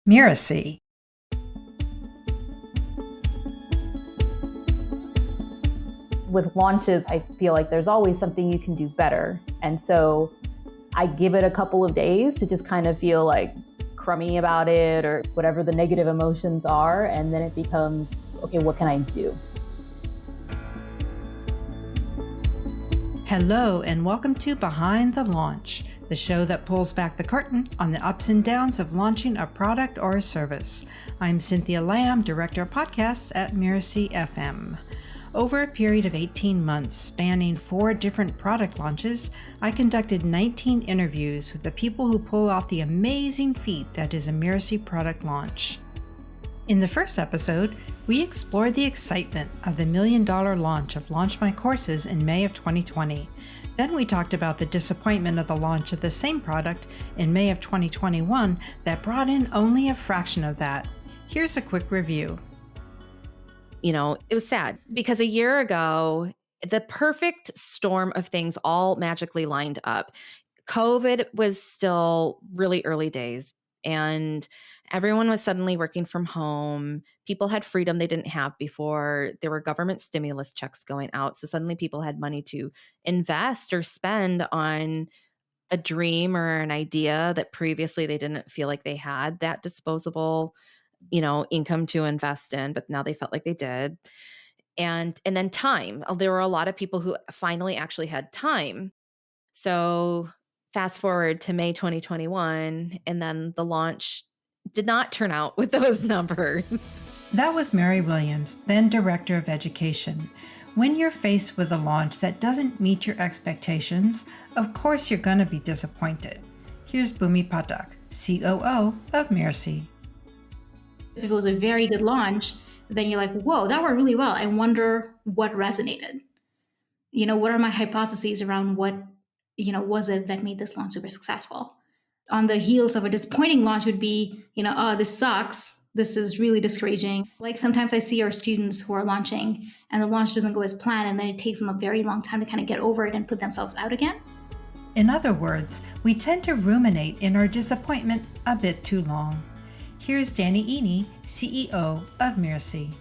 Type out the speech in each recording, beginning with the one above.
Mirasee. With launches, I feel like there's always something you can do better. And so I give it a couple of days to just kind of feel like crummy about it or whatever the negative emotions are. And then it becomes, okay, what can I do? Hello, and welcome to Behind the Launch, the show that pulls back the curtain on the ups and downs of launching a product or a service. I'm Cynthia Lamb, Director of Podcasts at Mirasee FM. Over a period of 18 months, spanning 4 different product launches, I conducted 19 interviews with the people who pull off the amazing feat that is a Mirasee product launch. In the first episode, we explored the excitement of the $1 million launch of Launch My Courses in May of 2020. Then we talked about the disappointment of the launch of the same product in May of 2021 that brought in only a fraction of that. Here's a quick review. You know, it was sad because a year ago, the perfect storm of things all magically lined up. COVID was still really early days, and everyone was suddenly working from home. People had freedom they didn't have before. There were government stimulus checks going out. So suddenly people had money to invest or spend on a dream or an idea that previously they didn't feel like they had that disposable, income to invest in, but now they felt like they did. And then time. There were a lot of people who finally actually had time. So fast forward to May 2021, and then the launch did not turn out with those numbers. That was Mary Williams, then Director of Education. When you're faced with a launch that doesn't meet your expectations, of course you're going to be disappointed. Here's Bhumi Pathak, COO of Mirasee. If it was a very good launch, then you're like, whoa, that worked really well. I wonder what resonated. What are my hypotheses around what, was it that made this launch super successful? On the heels of a disappointing launch would be, oh, this sucks. This is really discouraging. Like sometimes I see our students who are launching and the launch doesn't go as planned, and then it takes them a very long time to kind of get over it and put themselves out again. In other words, we tend to ruminate in our disappointment a bit too long. Here's Daniele, CEO of Mirasee.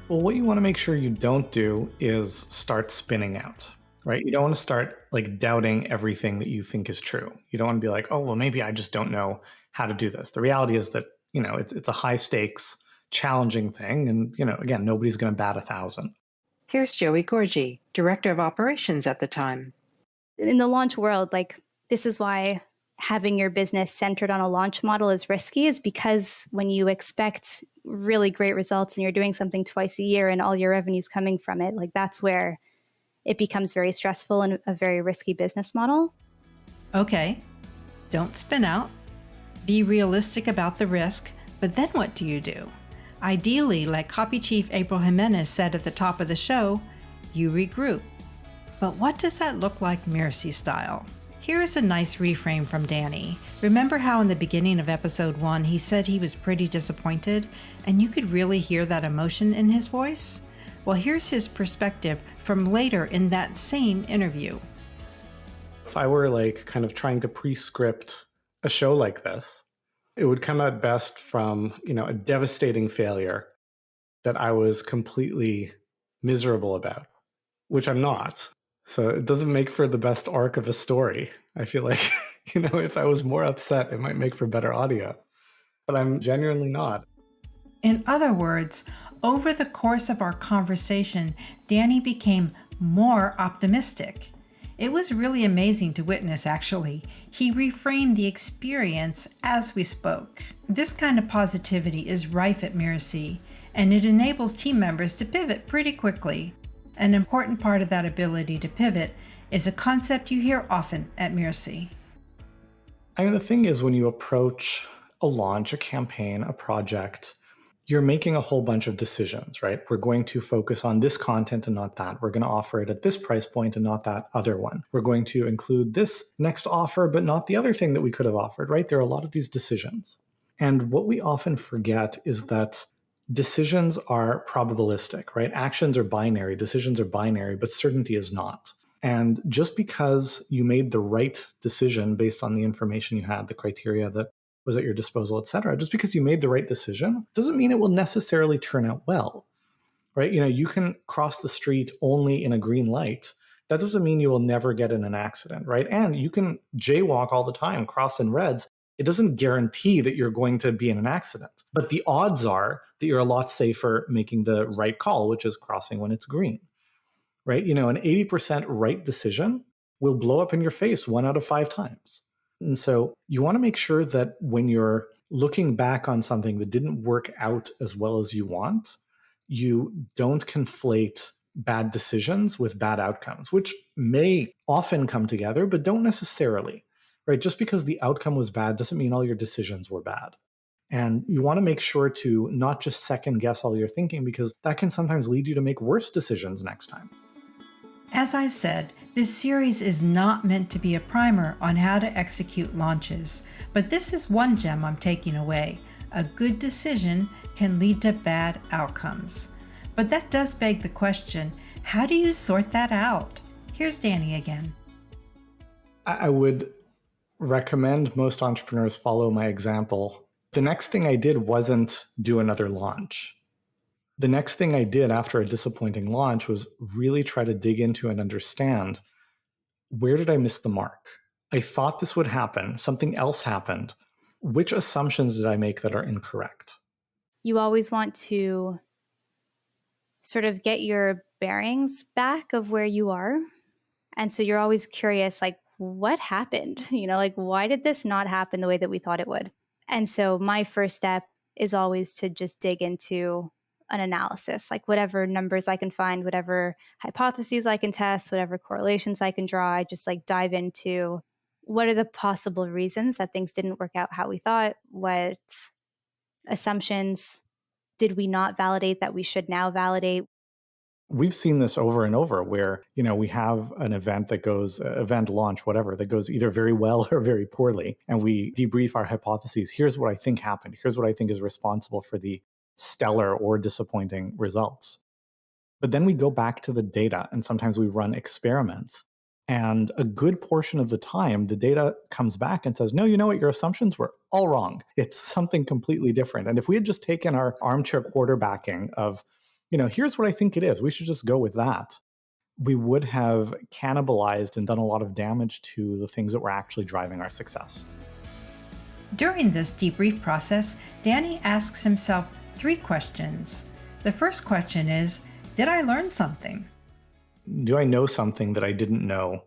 Well, what you want to make sure you don't do is start spinning out, right? You don't want to start doubting everything that you think is true. You don't want to be like, oh, well, maybe I just don't know how to do this. The reality is that, it's a high stakes, challenging thing. And, again, nobody's going to bat 1,000. Here's Joey Gorgie, Director of Operations at the time. In the launch world, this is why having your business centered on a launch model is risky, is because when you expect really great results and you're doing something twice a year and all your revenue's coming from it, that's where it becomes very stressful and a very risky business model. Okay, don't spin out. Be realistic about the risk, but then what do you do? Ideally, like Copy Chief April Jimenez said at the top of the show, you regroup. But what does that look like Mirasee-style? Here's a nice reframe from Danny. Remember how in the beginning of episode 1 he said he was pretty disappointed, and you could really hear that emotion in his voice? Well, here's his perspective from later in that same interview. If I were kind of trying to pre-script a show like this, it would come out best from, a devastating failure that I was completely miserable about, which I'm not. So it doesn't make for the best arc of a story. I feel like, if I was more upset, it might make for better audio. But I'm genuinely not. In other words, over the course of our conversation, Danny became more optimistic. It was really amazing to witness, actually. He reframed the experience as we spoke. This kind of positivity is rife at Mirasee, and it enables team members to pivot pretty quickly. An important part of that ability to pivot is a concept you hear often at Mirasee. The thing is, when you approach a launch, a campaign, a project, you're making a whole bunch of decisions, right? We're going to focus on this content and not that. We're going to offer it at this price point and not that other one. We're going to include this next offer, but not the other thing that we could have offered, right? There are a lot of these decisions. And what we often forget is that decisions are probabilistic, right? Actions are binary, decisions are binary, but certainty is not. And just because you made the right decision based on the information you had, the criteria that was at your disposal, et cetera. Just because you made the right decision doesn't mean it will necessarily turn out well, right? You can cross the street only in a green light. That doesn't mean you will never get in an accident, right? And you can jaywalk all the time, cross in reds. It doesn't guarantee that you're going to be in an accident. But the odds are that you're a lot safer making the right call, which is crossing when it's green, right? An 80% right decision will blow up in your face 1 out of 5 times. And so you want to make sure that when you're looking back on something that didn't work out as well as you want, you don't conflate bad decisions with bad outcomes, which may often come together, but don't necessarily, right? Just because the outcome was bad doesn't mean all your decisions were bad. And you want to make sure to not just second guess all your thinking, because that can sometimes lead you to make worse decisions next time. As I've said, this series is not meant to be a primer on how to execute launches, but this is one gem I'm taking away. A good decision can lead to bad outcomes. But that does beg the question, how do you sort that out? Here's Danny again. I would recommend most entrepreneurs follow my example. The next thing I did wasn't do another launch. The next thing I did after a disappointing launch was really try to dig into and understand, where did I miss the mark? I thought this would happen. Something else happened. Which assumptions did I make that are incorrect? You always want to sort of get your bearings back of where you are. And so you're always curious, like, what happened? Why did this not happen the way that we thought it would? And so my first step is always to just dig into an analysis, like whatever numbers I can find, whatever hypotheses I can test, whatever correlations I can draw. I just dive into what are the possible reasons that things didn't work out how we thought? What assumptions did we not validate that we should now validate? We've seen this over and over where, we have an event launch, whatever, that goes either very well or very poorly. And we debrief our hypotheses. Here's what I think happened. Here's what I think is responsible for the stellar or disappointing results. But then we go back to the data, and sometimes we run experiments. And a good portion of the time, the data comes back and says, no, you know what? Your assumptions were all wrong. It's something completely different. And if we had just taken our armchair quarterbacking of, here's what I think it is, we should just go with that, we would have cannibalized and done a lot of damage to the things that were actually driving our success. During this debrief process, Danny asks himself 3 questions. The first question is, did I learn something? Do I know something that I didn't know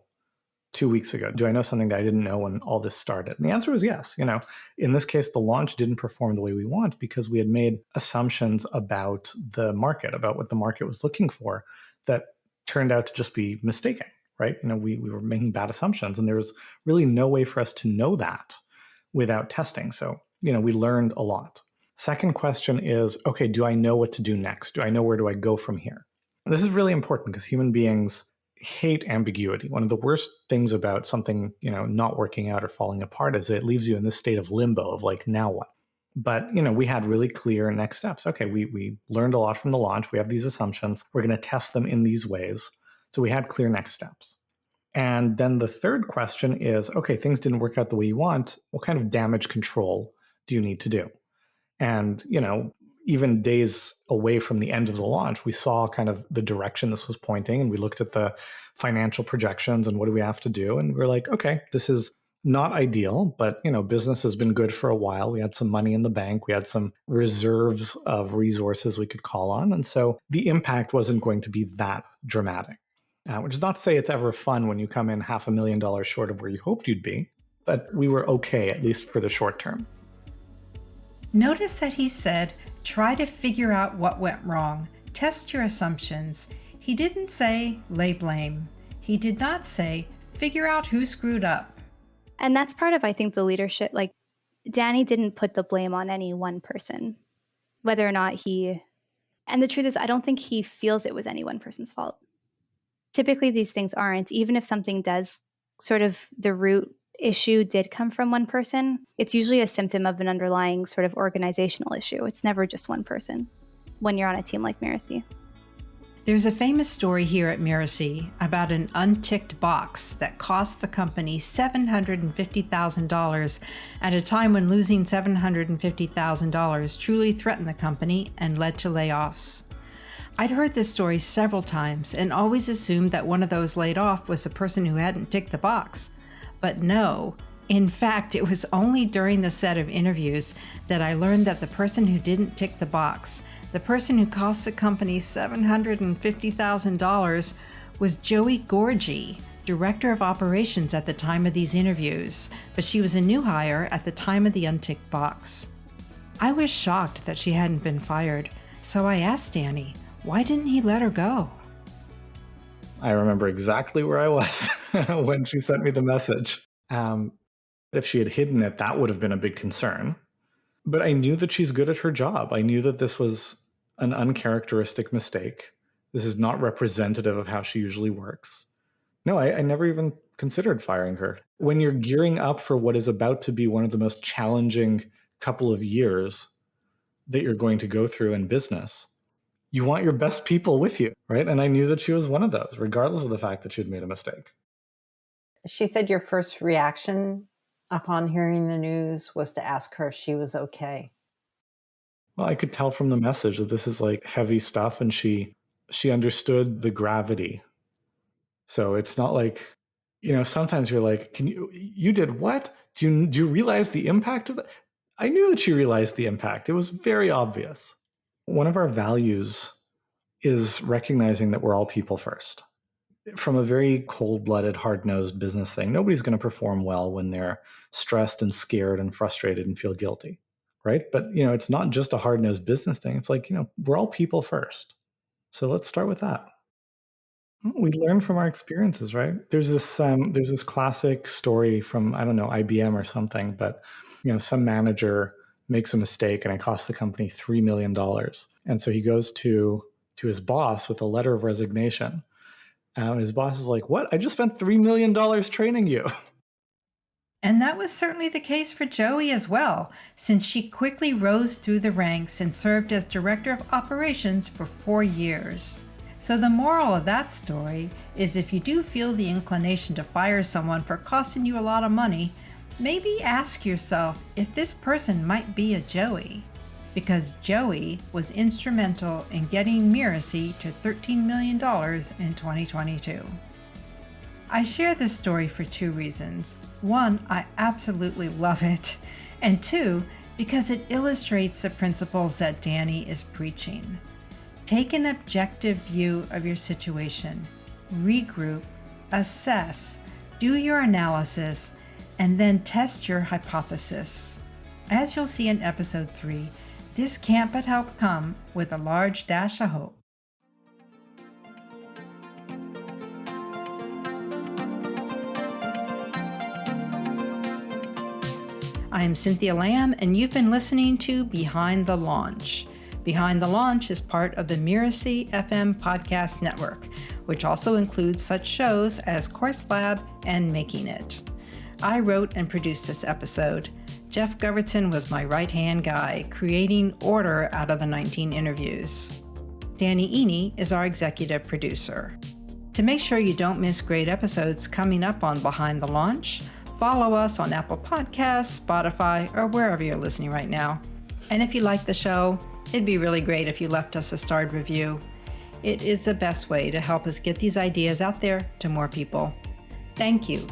2 weeks ago? Do I know something that I didn't know when all this started? And the answer is yes. In this case, the launch didn't perform the way we want because we had made assumptions about the market, about what the market was looking for, that turned out to just be mistaken, right? We were making bad assumptions, and there was really no way for us to know that without testing. So, we learned a lot. Second question is, okay, do I know what to do next? Do I know where do I go from here? And this is really important because human beings hate ambiguity. One of the worst things about something, not working out or falling apart is it leaves you in this state of limbo of now what? But, we had really clear next steps. Okay, we learned a lot from the launch. We have these assumptions. We're going to test them in these ways. So we had clear next steps. And then the third question is, okay, things didn't work out the way you want. What kind of damage control do you need to do? And, even days away from the end of the launch, we saw kind of the direction this was pointing, and we looked at the financial projections and what do we have to do? And we're like, okay, this is not ideal, but, business has been good for a while. We had some money in the bank. We had some reserves of resources we could call on. And so the impact wasn't going to be that dramatic, which is not to say it's ever fun when you come in $500,000 short of where you hoped you'd be, but we were okay, at least for the short term. Notice that he said, try to figure out what went wrong. Test your assumptions. He didn't say, lay blame. He did not say, figure out who screwed up. And that's part of, I think, the leadership. Danny didn't put the blame on any one person, whether or not and the truth is, I don't think he feels it was any one person's fault. Typically, these things aren't. Even if something does sort of the root issue did come from one person, it's usually a symptom of an underlying sort of organizational issue. It's never just one person when you're on a team like Mirasee. There's a famous story here at Mirasee about an unticked box that cost the company $750,000 at a time when losing $750,000 truly threatened the company and led to layoffs. I'd heard this story several times and always assumed that one of those laid off was the person who hadn't ticked the box. But no, in fact, it was only during the set of interviews that I learned that the person who didn't tick the box, the person who cost the company $750,000, was Joey Gorgie, Director of Operations at the time of these interviews, but she was a new hire at the time of the unticked box. I was shocked that she hadn't been fired, so I asked Danny, why didn't he let her go? I remember exactly where I was when she sent me the message. If she had hidden it, that would have been a big concern. But I knew that she's good at her job. I knew that this was an uncharacteristic mistake. This is not representative of how she usually works. No, I never even considered firing her. When you're gearing up for what is about to be one of the most challenging couple of years that you're going to go through in business, you want your best people with you, right? And I knew that she was one of those, regardless of the fact that she'd made a mistake. She said your first reaction upon hearing the news was to ask her if she was okay. Well, I could tell from the message that this is like heavy stuff, and she understood the gravity. So it's not like, sometimes you're like, you did what? Do you realize the impact of that? I knew that she realized the impact. It was very obvious. One of our values is recognizing that we're all people first. From a very cold-blooded, hard-nosed business thing, nobody's going to perform well when they're stressed and scared and frustrated and feel guilty, right? But, it's not just a hard-nosed business thing. It's like, we're all people first. So let's start with that. We learn from our experiences, right? There's this classic story from, I don't know, IBM or something, but, some manager makes a mistake and it costs the company $3 million. And so he goes to his boss with a letter of resignation. And his boss is like, what? I just spent $3 million training you. And that was certainly the case for Joey as well, since she quickly rose through the ranks and served as Director of Operations for 4 years. So the moral of that story is if you do feel the inclination to fire someone for costing you a lot of money, maybe ask yourself if this person might be a Joey. Because Joey was instrumental in getting Mirasee to $13 million in 2022. I share this story for 2 reasons. 1, I absolutely love it. And 2, because it illustrates the principles that Danny is preaching. Take an objective view of your situation, regroup, assess, do your analysis, and then test your hypothesis. As you'll see in episode 3, this can't but help come with a large dash of hope. I'm Cynthia Lamb, and you've been listening to Behind the Launch. Behind the Launch is part of the Mirasee FM podcast network, which also includes such shows as Course Lab and Making It. I wrote and produced this episode. Geoff Govertsen was my right-hand guy, creating order out of the 19 interviews. Danny Eni is our executive producer. To make sure you don't miss great episodes coming up on Behind the Launch, follow us on Apple Podcasts, Spotify, or wherever you're listening right now. And if you like the show, it'd be really great if you left us a starred review. It is the best way to help us get these ideas out there to more people. Thank you.